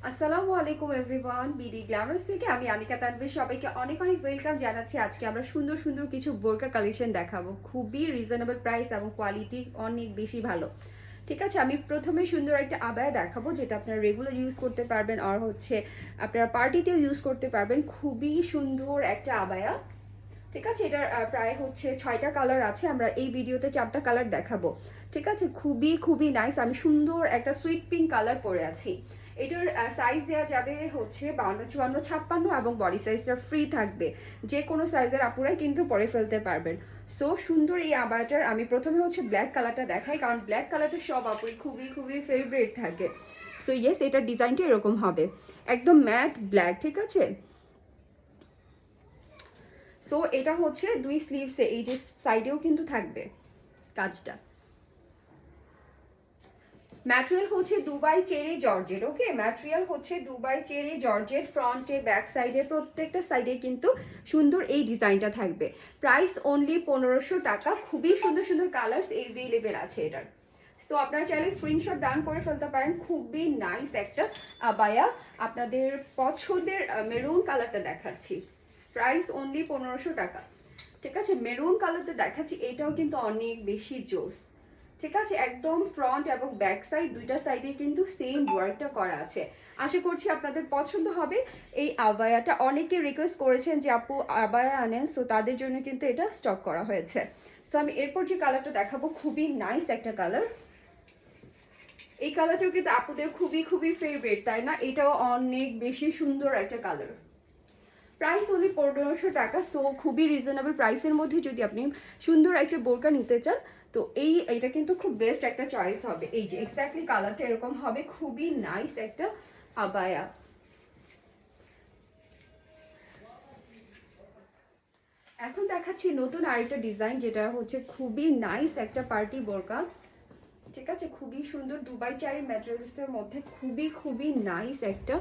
আসসালামু আলাইকুম everyone, BD glamorous থেকে আমি আনিকা তানভীর সবাইকে অনেক অনেক ওয়েলকাম জানাচ্ছি। আজকে আমরা সুন্দর সুন্দর কিছু বোরকা কালেকশন দেখাবো, খুবই রিজনেবল প্রাইস এবং কোয়ালিটি অনেক বেশি ভালো। ঠিক আছে, আমি প্রথমে সুন্দর একটা আবায়া দেখাবো যেটা আপনারা রেগুলার ইউজ করতে পারবেন, আর হচ্ছে আপনারা পার্টিতেও ইউজ করতে পারবেন। খুবই সুন্দর একটা আবায়া। ঠিক আছে, এটার প্রায় হচ্ছে 6টা কালার আছে, আমরা এই ভিডিওতে 4টা কালার দেখাবো। ঠিক আছে, খুবই খুবই নাইস। আমি সুন্দর একটা সুইট পিঙ্ক কালার পরে আছি। এটার সাইজ দেওয়া যাবে হচ্ছে 52, 54, 56 এবং বডি সাইজটা ফ্রি থাকবে। যে কোনো সাইজের আপুরাই কিন্তু পরে ফেলতে পারবেন। সো সুন্দর এই আবায়াটার আমি প্রথমে হচ্ছে ব্ল্যাক কালারটা দেখাই, কারণ ব্ল্যাক কালারটা সব আপুরই খুবই খুবই ফেভারিট থাকে। সো ইয়েস, এটার ডিজাইনটা এরকম হবে, একদম ম্যাট ব্ল্যাক। ঠিক আছে, সো এটা হচ্ছে দুই স্লিভসে এই যে সাইডেও কিন্তু থাকবে কাজটা। ম্যাটেরিয়াল হচ্ছে দুবাই চেরি জর্জেট। ওকে, ম্যাটেরিয়াল হচ্ছে দুবাই চেরি জর্জেট। ফ্রন্টে ব্যাক সাইডে প্রত্যেকটা সাইডে কিন্তু সুন্দর এই ডিজাইনটা থাকবে। প্রাইস অনলি 1500 টাকা। খুবই সুন্দর সুন্দর কালার্স এভেলেবেল আছে এটার। সো আপনারা চাইলে স্ক্রিনশট ডাউন করে ফেলতে পারেন। খুবই নাইস একটা আবায়া। আপনাদের পছন্দের মেরুন কালারটা দেখাচ্ছি, প্রাইস অনলি 1500 টাকা। ঠিক আছে, মেরুন কালারটা দেখাচ্ছি, এটাও কিন্তু অনেক বেশি জোস। ঠিক আছে, একদম ফ্রন্ট এবং ব্যাক সাইড দুইটা সাইডে কিন্তু সেম ওয়ার্কটা করা আছে। আশা করছি আপনাদের পছন্দ হবে এই আবায়াটা। অনেকে রিকোয়েস্ট করেছেন যে আপু আবায়া আনেন, সো তাদের জন্য কিন্তু এটা স্টক করা হয়েছে। সো আমি এরপর যে কালারটা দেখাবো, খুবই নাইস একটা কালার। এই কালারটাও কিন্তু আপুদের খুবই খুবই ফেভারিট, তাই না? এটাও অনেক বেশি সুন্দর একটা কালার। প্রাইস অনলি 1500 টাকা। সো খুবই রিজনেবল প্রাইসের মধ্যে যদি আপনি সুন্দর একটা বোরকা নিতে চান, তো এইটা কিন্তু খুব বেস্ট একটা চয়েস হবে। এই যে এক্স্যাক্টলি কালারটা এরকম হবে, খুবই নাইস একটা আবায়া। এখন দেখাচ্ছি নতুন আরেকটা ডিজাইন, যেটা হচ্ছে খুবই নাইস একটা পার্টি বোরকা। ঠিক আছে, খুবই সুন্দর দুবাই চারি ম্যাটেরিয়ালসের মধ্যে খুবই খুবই নাইস একটা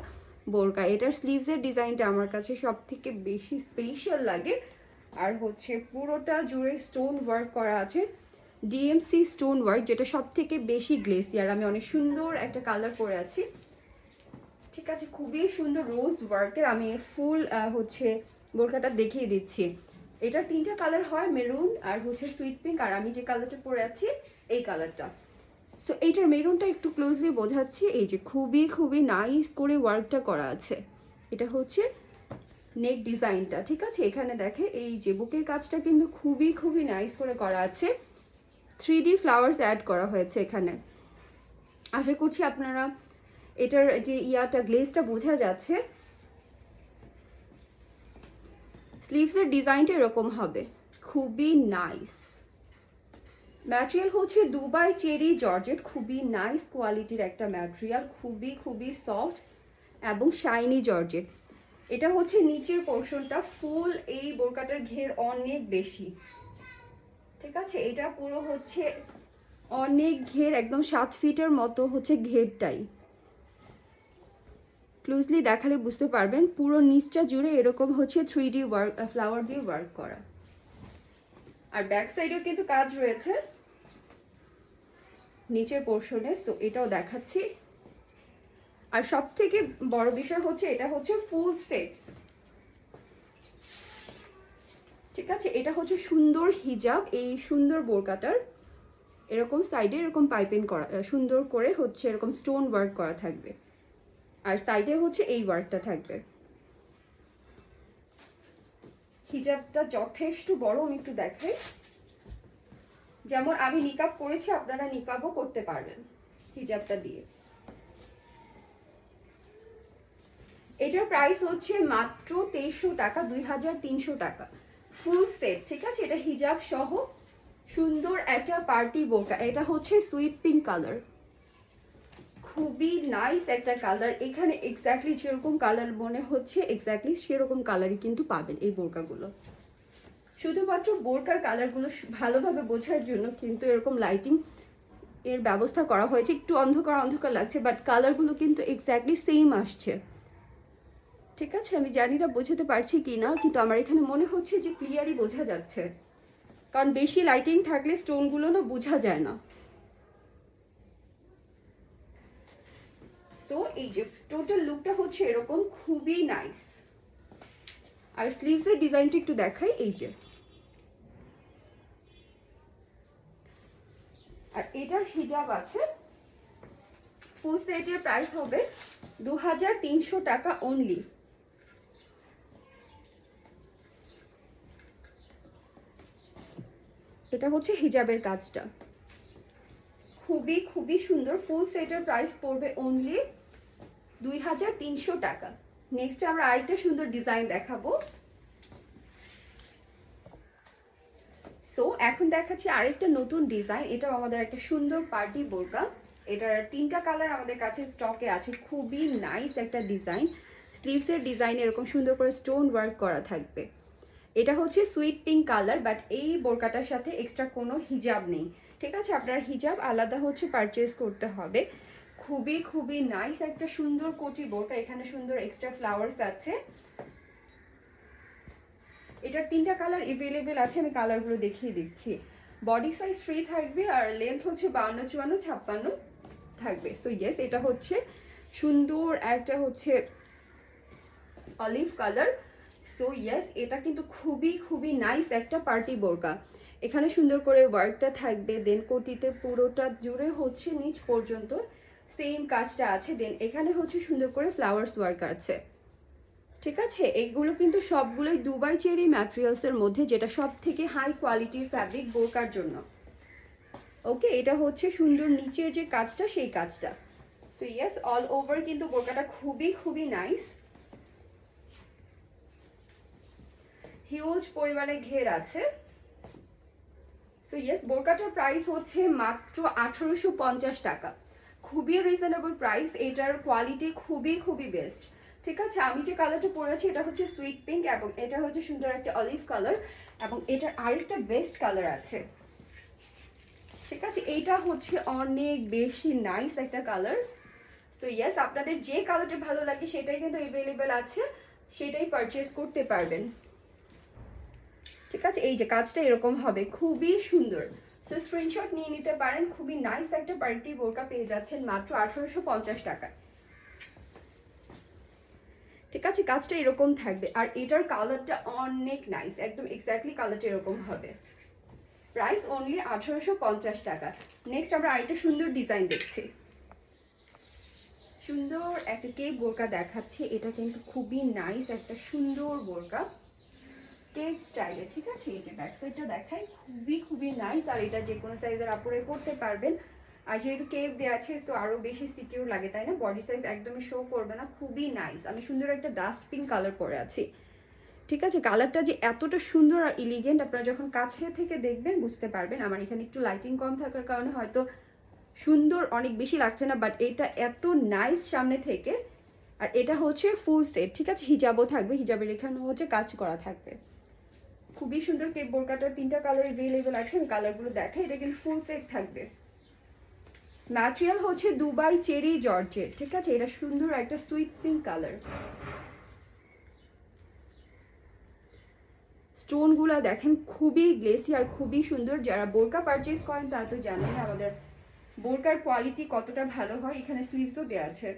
বোরকা। এটার স্লিভসের ডিজাইনটা আমার কাছে সব থেকে বেশি স্পেশাল লাগে। আর হচ্ছে পুরোটা জুড়ে স্টোন ওয়ার্ক করা আছে, ডিএমসি স্টোন ওয়ার্ক, যেটা সব থেকে বেশি গ্লেসিয়ার। আমি অনেক সুন্দর একটা কালার পরে আছি। ঠিক আছে, খুবই সুন্দর রোজ ওয়ার্কের। আমি ফুল হচ্ছে বোরকাটা দেখিয়ে দিচ্ছি। এটার 3টা কালার হয়, মেরুন আর হচ্ছে সুইট পিঙ্ক, আর আমি যে কালারটা পরে আছি এই কালারটা। সো এইটার মেরুনটা একটু ক্লোজলি বোঝাচ্ছি। এই যে খুবই খুবই নাইস করে ওয়ার্কটা করা আছে। এটা হচ্ছে নেক ডিজাইনটা। ঠিক আছে, এখানে দেখে এই যে বুকের কাজটা কিন্তু খুবই খুবই নাইস করে করা আছে। 3D ফ্লাওয়ার্স অ্যাড করা হয়েছে এখানে। আশা করছি আপনারা এটার যে গ্লেজটা বোঝা যাচ্ছে। স্লিভসের ডিজাইনটা এরকম হবে, খুবই নাইস। ম্যাটেরিয়াল হচ্ছে দুবাই চেরি জর্জেট, খুবই নাইস কোয়ালিটির একটা ম্যাটেরিয়াল, খুবই খুবই সফট এবং শাইনি জর্জেট। এটা হচ্ছে নিচের পোর্শনটা ফুল, এই বোরকাটার ঘের অনেক বেশি। ঠিক আছে, এটা পুরো হচ্ছে অনেক ঘের, একদম 7 ফিটের মতো হচ্ছে ঘেরটাই। ক্লোজলি দেখালে বুঝতে পারবেন পুরো নিচটা জুড়ে এরকম হচ্ছে 3D ওয়ার্ক, ফ্লাওয়ার দিয়ে ওয়ার্ক করা। আর ব্যাক সাইডেও কিন্তু কাজ রয়েছে নিচের পোর্শনে, সো এটাও দেখাচ্ছি। আর সব থেকে বড় বিষয় হচ্ছে এটা হচ্ছে ফুল সেট। ঠিক আছে, এটা হচ্ছে সুন্দর হিজাব। এই সুন্দর বোরকাটার এরকম সাইডে এরকম পাইপিং করা, সুন্দর করে হচ্ছে এরকম স্টোন ওয়ার্ক করা থাকবে, আর সাইডে হচ্ছে এই ওয়ার্কটা থাকবে। হিজাবটা যথেষ্ট বড়, আমি একটু দেখাই। যেমন আমি নিকাব করেছি, আপনারা নিকাবও করতে পারবেন হিজাবটা দিয়ে। এটার প্রাইস হচ্ছে মাত্র 2300 টাকা, 2300 টাকা ফুল সেট। ঠিক আছে, এটা হিজাব সহ সুন্দর একটা পার্টি বোরকা। এটা হচ্ছে সুইট পিঙ্ক কালার, খুবই নাইস একটা কালার। এখানে এক্স্যাক্টলি যেরকম কালার মনে হচ্ছে এক্স্যাক্টলি সেরকম কালারই কিন্তু পাবেন এই বোরকাগুলো। শুধুমাত্র বোরকার কালারগুলো ভালোভাবে বোঝার জন্য কিন্তু এরকম লাইটিং এর ব্যবস্থা করা হয়েছে। একটু অন্ধকার অন্ধকার লাগছে, বাট কালারগুলো কিন্তু এক্স্যাক্টলি সেম আসছে। ঠিক আছে, আমি জানি না বোঝাতে পারছি কি না, কিন্তু আমার এখানে মনে হচ্ছে যে ক্লিয়ারই বোঝা যাচ্ছে, কারণ বেশি লাইটিং থাকলে স্টোনগুলো না বোঝা যায় না। সো এই যে টোটাল লুকটা হচ্ছে এরকম, খুবই নাইস। আর স্লিভসের ডিজাইনটা একটু দেখাই, এই যে, আর এটার হিজাব আছে। ফুল সেটের প্রাইস হবে 2300 টাকা অনলি। এটা হচ্ছে হিজাবের কাজটা, খুবই খুবই সুন্দর। ফুল সেটের প্রাইস পড়বে অনলি 2300 টাকা। নেক্সট আমরা আরেকটা সুন্দর ডিজাইন দেখাবো। সো এখন দেখাচ্ছি আরেকটা নতুন ডিজাইন। এটাও আমাদের একটা সুন্দর পার্টি বোরকা। এটার 3টা কালার আমাদের কাছে স্টকে আছে। খুবই নাইস একটা ডিজাইন। স্লিভসের ডিজাইন এরকম সুন্দর করে স্টোন ওয়ার্ক করা থাকবে। এটা হচ্ছে সুইট পিঙ্ক কালার, বাট এই বোরকাটার সাথে এক্সট্রা কোনো হিজাব নেই, ঠিক আছে? আপনার হিজাব আলাদা হচ্ছে পারচেজ করতে হবে। খুবই খুবই নাইস একটা সুন্দর কোটি বোরকা। এখানে সুন্দর এক্সট্রা ফ্লাওয়ার্স আছে। এটার 3টা কালার এভেলেবেল আছে, আমি কালারগুলো দেখিয়ে দিচ্ছি। বডি সাইজ 3 থাকবে, আর লেন্থ হচ্ছে 52, 54, 56 থাকবে। সো ইয়েস, এটা হচ্ছে সুন্দর একটা হচ্ছে অলিভ কালার। সো ইয়েস, এটা কিন্তু খুবই খুবই নাইস একটা পার্টি বোরকা। এখানে সুন্দর করে ওয়ার্কটা থাকবে, দেন কোটিতে পুরোটা জুড়ে হচ্ছে নিচ পর্যন্ত সেম কাজটা আছে। দেন এখানে হচ্ছে সুন্দর করে ফ্লাওয়ার্স ওয়ার্ক আছে, ঠিক আছে? এইগুলো কিন্তু সবগুলোই দুবাই চেরি ম্যাটেরিয়ালসের মধ্যে, যেটা সব থেকে হাই কোয়ালিটির ফ্যাব্রিক বোরকার জন্য। ওকে, এটা হচ্ছে সুন্দর নিচের যে কাজটা, সেই কাজটা। সো ইয়েস, অল ওভার কিন্তু বোরকাটা খুবই খুবই নাইস। হিউজ পরিমাণে ঘের আছে। সো ইয়েস, বোরকাটার প্রাইস হচ্ছে মাত্র 1850 টাকা। খুবই রিজনেবল প্রাইস। এটার কোয়ালিটি খুবই খুবই বেস্ট, ঠিক আছে? আমি যে কালারটা পরেছি এটা হচ্ছে সুইট পিঙ্ক, এবং এটা হচ্ছে সুন্দর একটা অলিভ কালার, এবং এটার আরেকটা বেস্ট কালার আছে, ঠিক আছে? এইটা হচ্ছে অনেক বেশি নাইস একটা কালার। সো ইয়েস, আপনাদের যে কালারটা ভালো লাগে সেটাই কিন্তু অ্যাভেলেবেল আছে, সেটাই পারচেজ করতে পারবেন, ঠিক আছে? এই যে কাজটা এরকম হবে, খুবই সুন্দর। সো স্ক্রিনশট নিয়ে নিতে পারেন। খুবই নাইস একটা পার্টি বোরকা পেয়ে যাচ্ছেন মাত্র 1850 টাকায়, ঠিক আছে? কাজটা এরকম থাকবে, আর এটার কালারটা অনেক নাইস, একদম এক্স্যাক্টলি কালারটা এরকম হবে। প্রাইস অনলি 1850 টাকা। নেক্সট আমরা আরেকটা সুন্দর ডিজাইন দেখছি। সুন্দর একটা কেপ বোরকা দেখাচ্ছি। এটা কিন্তু খুবই নাইস একটা সুন্দর বোরকা, কেপ স্টাইলে, ঠিক আছে? এই যে ব্যাক সাইডটা দেখাই, খুবই খুবই নাইস। আর এটা যে কোনো সাইজের আপুরে করতে পারবেন। আর যেহেতু কেপ দেওয়া আছে, সো আরও বেশি সিকিউর লাগে, তাই না? বডি সাইজ একদমই শো করবে না। খুবই নাইস। আমি সুন্দর একটা ডাস্ট পিঙ্ক কালার পরে আছি, ঠিক আছে? কালারটা যে এতটা সুন্দর আর ইলিগেন্ট, আপনারা যখন কাছে থেকে দেখবেন বুঝতে পারবেন। আমার এখানে একটু লাইটিং কম থাকার কারণে হয়তো সুন্দর অনেক বেশি লাগছে না, বাট এটা এত নাইস সামনে থেকে। আর এটা হচ্ছে ফুল সেট, ঠিক আছে? হিজাবও থাকবে, হিজাবের এখানে হচ্ছে কাজ করা থাকবে। খুবই সুন্দর কেপ বোরকাটার 3টা কালার অ্যাভেলেবেল আছে, আমি কালারগুলো দেখাই। এটা কিন্তু ফুল সেট থাকবে। ম্যাটেরিয়াল হচ্ছে দুবাই চেরি জর্জেট, ঠিক আছে? এটা সুন্দর একটা সুইট পিঙ্ক কালার। স্টোনগুলো দেখেন খুবই গ্লেসি আর খুবই সুন্দর। যারা বোরকা পারচেজ করেন তারা তো জানেন আমাদের বোরকার কোয়ালিটি কতটা ভালো হয়। এখানে স্লিভসও দেওয়া আছে।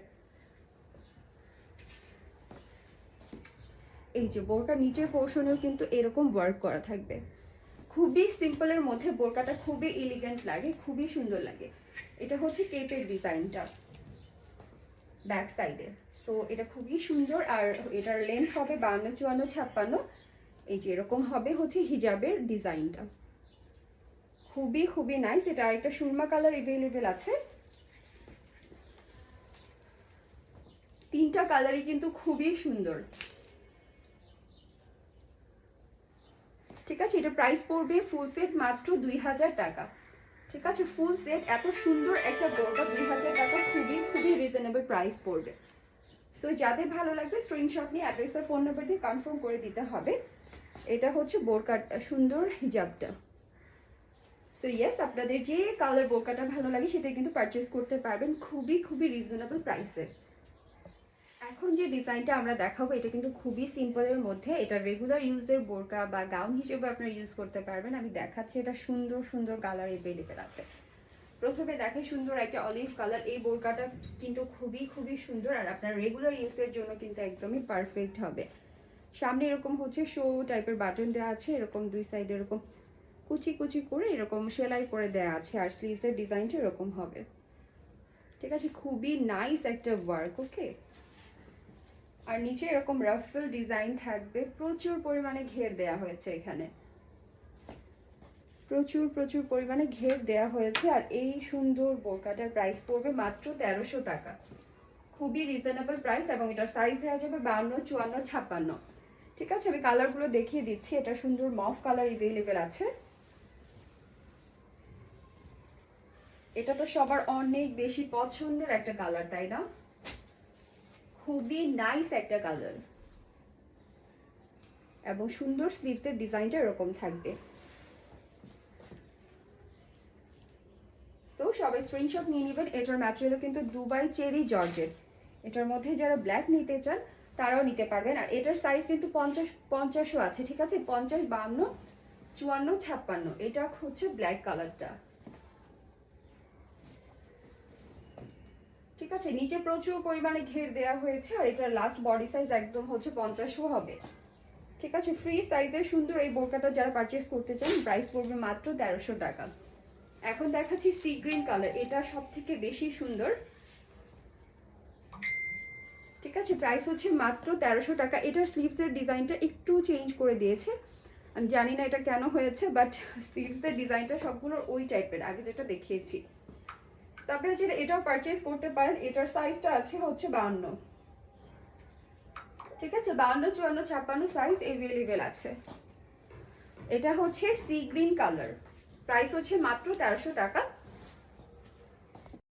এই যে বোরকা নিচের পোর্শনেও কিন্তু এরকম ওয়ার্ক করা থাকবে। খুবই সিম্পলের মধ্যে বোরকাটা খুবই এলিগেন্ট লাগে, খুবই সুন্দর লাগে। এটা হচ্ছে কেপের ডিজাইনটা ব্যাক সাইডে। সো এটা খুবই সুন্দর। আর এটার লেন্থ হবে 52, 54, 56। এই যে এরকম হবে হচ্ছে হিজাবের ডিজাইনটা, খুবই খুবই নাইস। এটা আরেকটা সুরমা কালার অ্যাভেলেবেল আছে। 3টা কালারই কিন্তু খুবই সুন্দর, ঠিক আছে? এটা প্রাইস পড়বে ফুল সেট মাত্র 2000 টাকা, ঠিক আছে? ফুল সেট এত সুন্দর একটা বোরকা 2000 টাকা, খুবই খুবই রিজনেবল প্রাইস পড়বে। সো যাদের ভালো লাগবে স্ক্রিনশট নিয়ে অ্যাড্রেস আর ফোন নাম্বার দিয়ে কনফার্ম করে দিতে হবে। এটা হচ্ছে বোরকার সুন্দর হিজাবটা। সো ইয়েস, আপনাদের যে কালার বোরকাটা ভালো লাগে সেটা কিন্তু পারচেস করতে পারবেন খুবই খুবই রিজনেবল প্রাইসে। এখন যে ডিজাইনটা আমরা দেখাবো এটা কিন্তু খুবই সিম্পলের মধ্যে। এটা রেগুলার ইউজের বোরকা বা গাউন হিসেবে আপনারা ইউজ করতে পারবেন। আমি দেখাচ্ছি, এটা সুন্দর সুন্দর কালার অ্যাভেলেবেল আছে। প্রথমে দেখে সুন্দর একটা অলিভ কালার, এই বোরকাটা কিন্তু খুবই খুবই সুন্দর আর আপনার রেগুলার ইউজের জন্য কিন্তু একদমই পারফেক্ট হবে। সামনে এরকম হচ্ছে শো টাইপের বাটন দেওয়া আছে, এরকম দুই সাইডে এরকম কুচি কুচি করে এরকম সেলাই করে দেওয়া আছে, আর স্লিভসের ডিজাইনটা এরকম হবে। ঠিক আছে, খুবই নাইস একটা ওয়ার্ক। ওকে, আর নিচে এরকম রাফেল ডিজাইন থাকবে, প্রচুর পরিমাণে ঘের দেয়া হয়েছে এখানে, প্রচুর প্রচুর পরিমাণে ঘের দেয়া হয়েছে। আর এই সুন্দর বোরকাটার প্রাইস পড়বে মাত্র 1300 টাকা, খুবই রিজনেবল প্রাইস। এবং এটার সাইজ দেওয়া যাবে 52, 54, 56। ঠিক আছে, আমি কালারগুলো দেখিয়ে দিচ্ছি। এটা সুন্দর মফ কালার এভেলেবেল আছে। এটা তো সবার অনেক বেশি পছন্দের একটা কালার, তাই না? খুবই নাইস একটা কালার এবং সুন্দর স্লিভসের ডিজাইনটা এরকম থাকবে। সো সবাই স্ক্রিনশট নিয়ে নেবেন। এটার ম্যাটেরিয়ালও কিন্তু দুবাই চেরি জর্জেট। এটার মধ্যে যারা ব্ল্যাক নিতে চান তারাও নিতে পারবেন। আর এটার সাইজ কিন্তু 50ও আছে। ঠিক আছে, 50, 52, 54, 56। এটা হচ্ছে ব্ল্যাক কালারটা। ঠিক আছে, নিচে প্রচুর পরিমাণে ঘের দেওয়া হয়েছে। আর এটার লাস্ট বডি সাইজ একদম হচ্ছে 50ও হবে। ঠিক আছে, ফ্রি সাইজের সুন্দর এই বোরকাটা যারা পারচেস করতে চান প্রাইস পড়বে মাত্র 1300 টাকা। এখন দেখাচ্ছি সি গ্রিন কালার, এটা সব থেকে বেশি সুন্দর। ঠিক আছে, প্রাইস হচ্ছে মাত্র 1300 টাকা। এটার স্লিভসের ডিজাইনটা একটু চেঞ্জ করে দিয়েছে, আমি জানি না এটা কেন হয়েছে, বাট স্লিভসের ডিজাইনটা সবগুলোর ওই টাইপের আগে যেটা দেখিয়েছি। আপনারা যেটা এটাও পারচেস করতে পারেন। এটার সাইজটা আছে হচ্ছে 52। ঠিক আছে, 52, 54, 56 সাইজ এভেলেবেল আছে। এটা হচ্ছে সি গ্রিন কালার, প্রাইস হচ্ছে মাত্র 1300 টাকা।